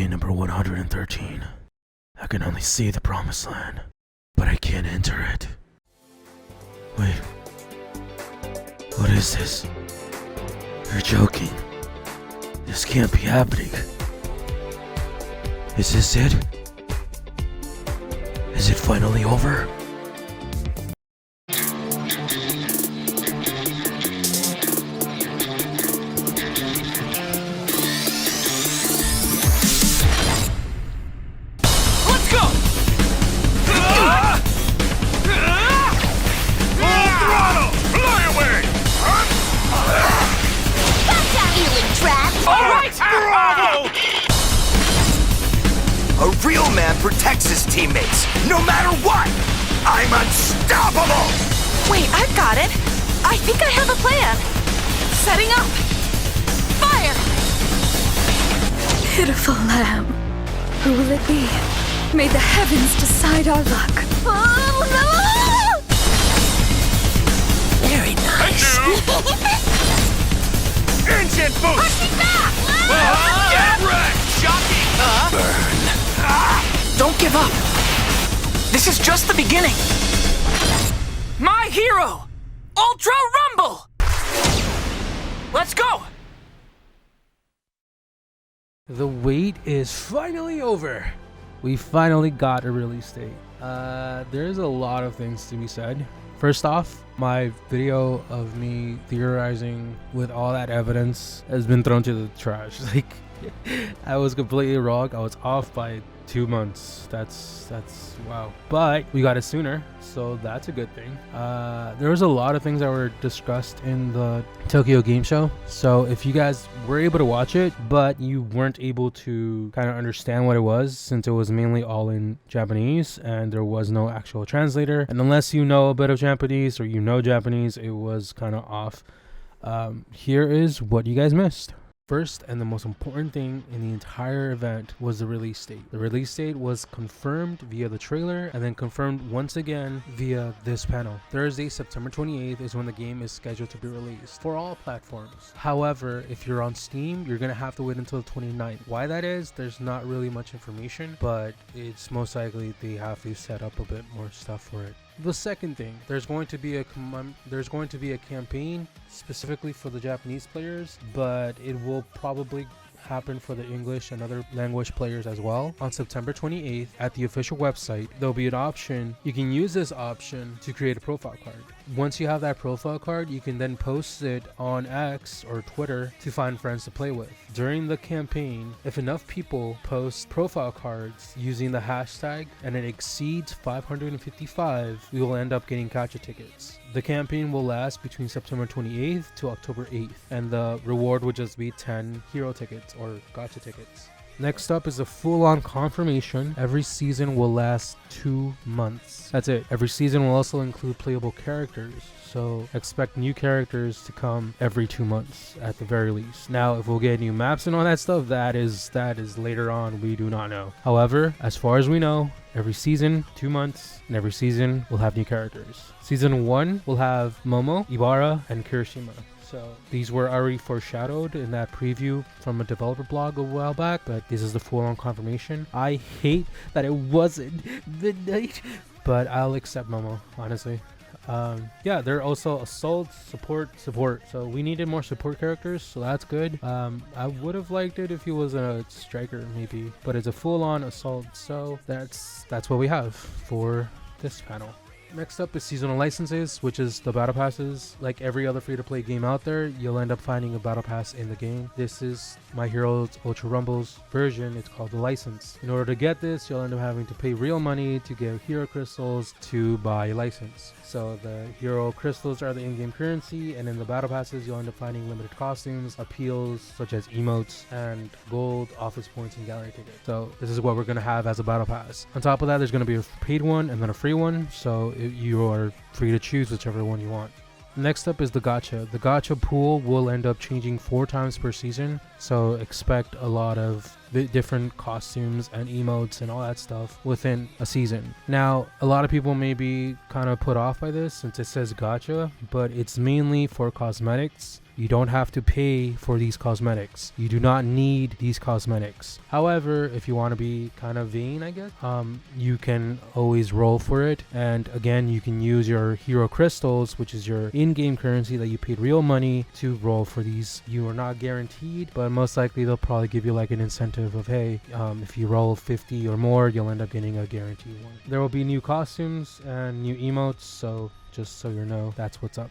Day number 113. I can only see the promised land, but I can't enter it. Wait. What is this? You're joking. This can't be happening. Is this it? Is it finally over? A real man protects his teammates, no matter what! I'm unstoppable! Wait, I've got it! I think I have a plan! Setting up! Fire! Pitiful lamb. Who will it be? May the heavens decide our luck. Oh, no! Very nice. Engine boost! Push me back! Get wrecked! Shocking! Burn! Don't give up. This is just the beginning. My hero! Ultra Rumble! Let's go! The wait is finally over. We finally got a release date. There's a lot of things to be said. First off, my video of me theorizing with all that evidence has been thrown to the trash. Like, I was completely wrong. I was off by 2 months. That's wow. But we got it sooner, so that's a good thing. There was a lot of things that were discussed in the Tokyo Game Show. So if you guys were able to watch it, but you weren't able to kind of understand what it was, since it was mainly all in Japanese and there was no actual translator, and unless you know a bit of Japanese or you know Japanese, it was kind of off. Here is what you guys missed. First and the most important thing in the entire event was the release date. The release date was confirmed via the trailer and then confirmed once again via this panel. Thursday, September 28th is when the game is scheduled to be released for all platforms. However, if you're on Steam, you're gonna have to wait until the 29th. Why that is, there's not really much information, but it's most likely they have to set up a bit more stuff for it. The second thing, there's going to be a campaign specifically for the Japanese players, but it will probably happen for the English and other language players as well. On September 28th at the official website, there'll be an option. You can use this option to create a profile card. Once you have that profile card, you can then post it on X or Twitter to find friends to play with. During the campaign, if enough people post profile cards using the hashtag and it exceeds 555, we will end up getting Gacha tickets. The campaign will last between September 28th to October 8th, and the reward would just be 10 hero tickets or Gacha tickets. Next up is a full-on confirmation. Every season will last 2 months. That's it. Every season will also include playable characters, so expect new characters to come every 2 months at the very least. Now, if we'll get new maps and all that stuff, that is later on. We do not know. However, as far as we know, every season, 2 months, and every season will have new characters. Season 1 will have Momo, Ibarra, and Kirishima. So these were already foreshadowed in that preview from a developer blog a while back, but this is the full-on confirmation. I hate that it wasn't midnight, but I'll accept Momo, honestly. Yeah, they're also assault, support. So we needed more support characters, so that's good. I would have liked it if he was a striker maybe, but it's a full-on assault, so that's what we have for this panel. Next up is seasonal licenses, which is the battle passes. Like every other free-to-play game out there, you'll end up finding a battle pass in the game. This is My Hero's Ultra Rumble's version. It's called the license. In order to get this, you'll end up having to pay real money to get hero crystals to buy a license. So the hero crystals are the in-game currency, and in the battle passes, you'll end up finding limited costumes, appeals such as emotes, and gold, office points, and gallery tickets. So this is what we're going to have as a battle pass. On top of that, there's going to be a paid one and then a free one. So you are free to choose whichever one you want. Next up is the gacha. The gacha pool will end up changing 4 times per season, so expect a lot of different costumes and emotes and all that stuff within a season. Now, a lot of people may be kind of put off by this since it says gacha, but it's mainly for cosmetics You don't have to pay for these cosmetics. You do not need these cosmetics. However, if you want to be kind of vain, I guess, you can always roll for it. And again, you can use your hero crystals, which is your in-game currency that you paid real money to roll for these. You are not guaranteed, but most likely they'll probably give you like an incentive of, hey, if you roll 50 or more, you'll end up getting a guaranteed one. There will be new costumes and new emotes, so just so you know, that's what's up.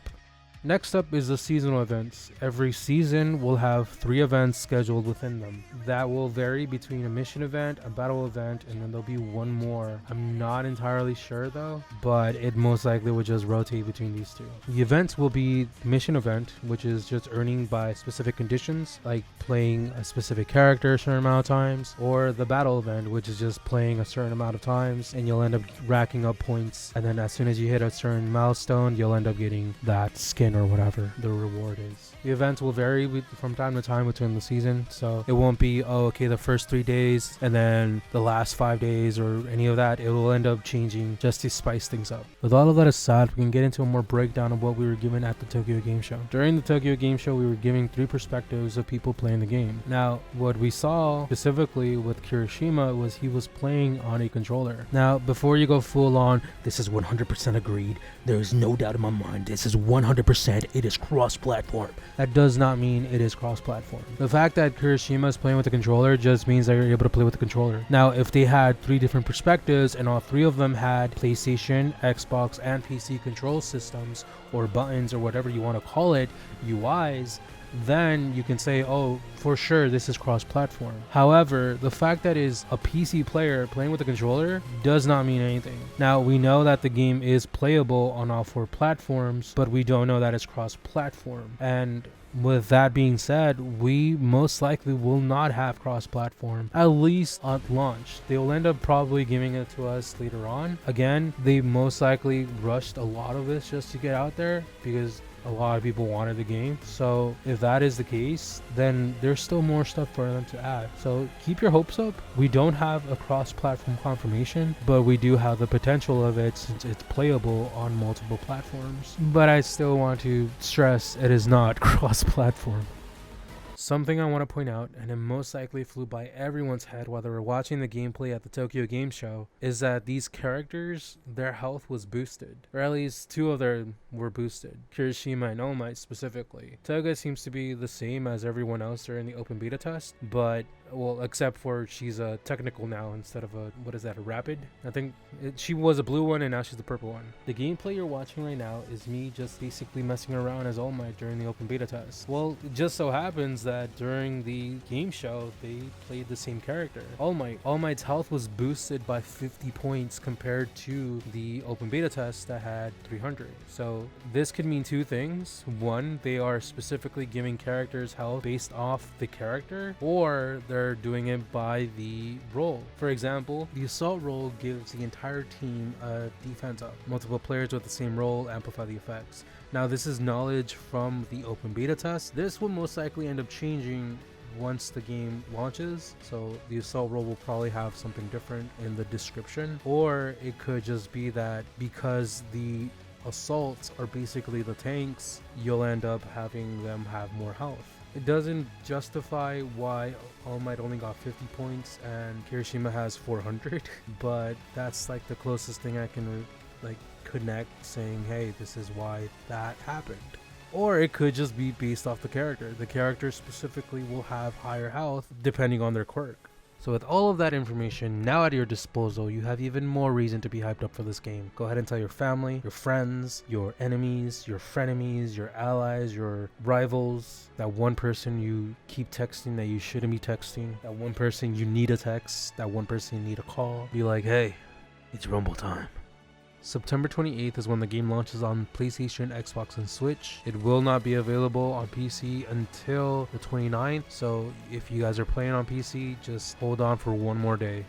Next up is the seasonal events. Every season will have 3 events scheduled within them. That will vary between a mission event, a battle event, and then there'll be one more. I'm not entirely sure though, but it most likely will just rotate between these two. The events will be mission event, which is just earning by specific conditions, like playing a specific character a certain amount of times, or the battle event, which is just playing a certain amount of times, and you'll end up racking up points, and then as soon as you hit a certain milestone, you'll end up getting that skin or whatever the reward is. The events will vary from time to time within the season, so it won't be, oh, okay, the first 3 days and then the last 5 days or any of that. It will end up changing just to spice things up. With all of that aside, we can get into a more breakdown of what we were given at the Tokyo Game Show. During the Tokyo Game Show, we were giving 3 perspectives of people playing the game. Now, what we saw specifically with Kirishima was he was playing on a controller. Now, before you go full on, this is 100% agreed, there is no doubt in my mind, this is 100%, it is cross-platform. That does not mean it is cross-platform. The fact that Kirishima is playing with the controller just means that you're able to play with the controller. Now, if they had 3 different perspectives and all 3 of them had PlayStation, Xbox, and PC control systems, or buttons, or whatever you want to call it, UIs, then you can say, oh, for sure this is cross-platform. However, the fact that is a PC player playing with a controller does not mean anything. Now, we know that the game is playable on all 4 platforms, but we don't know that it's cross-platform. And with that being said, we most likely will not have cross-platform, at least at launch. They will end up probably giving it to us later on. Again, they most likely rushed a lot of this just to get out there because a lot of people wanted the game. So if that is the case, then there's still more stuff for them to add. So keep your hopes up. We don't have a cross-platform confirmation, but we do have the potential of it since it's playable on multiple platforms. But I still want to stress it is not cross-platform. Something I want to point out, and it most likely flew by everyone's head while they were watching the gameplay at the Tokyo Game Show, is that these characters, their health was boosted. Or at least 2 of them were boosted. Kirishima and All Might specifically. Toga seems to be the same as everyone else during the open beta test, but, well, except for she's a technical now instead of a, what is that, a rapid? I think she was a blue one and now she's the purple one. The gameplay you're watching right now is me just basically messing around as All Might during the open beta test. Well, it just so happens that during the game show, they played the same character, All Might. All Might's health was boosted by 50 points compared to the open beta test that had 300. So this could mean 2 things. One, they are specifically giving characters health based off the character, or they're doing it by the role. For example, the assault role gives the entire team a defense up. Multiple players with the same role amplify the effects. Now, this is knowledge from the open beta test. This will most likely end up changing once the game launches, so the assault role will probably have something different in the description, or it could just be that because the assaults are basically the tanks, you'll end up having them have more health. It doesn't justify why All Might only got 50 points and Kirishima has 400, but that's like the closest thing I can connect, saying, hey, this is why that happened. Or it could just be based off the character. The character specifically will have higher health depending on their quirk. So with all of that information now at your disposal, you have even more reason to be hyped up for this game. Go ahead and tell your family, your friends, your enemies, your frenemies, your allies, your rivals, that one person you keep texting that you shouldn't be texting, that one person you need a text, that one person you need a call. Be like, hey, it's Rumble time. September 28th is when the game launches on PlayStation, Xbox, and Switch. It will not be available on PC until the 29th, so if you guys are playing on PC, just hold on for one more day.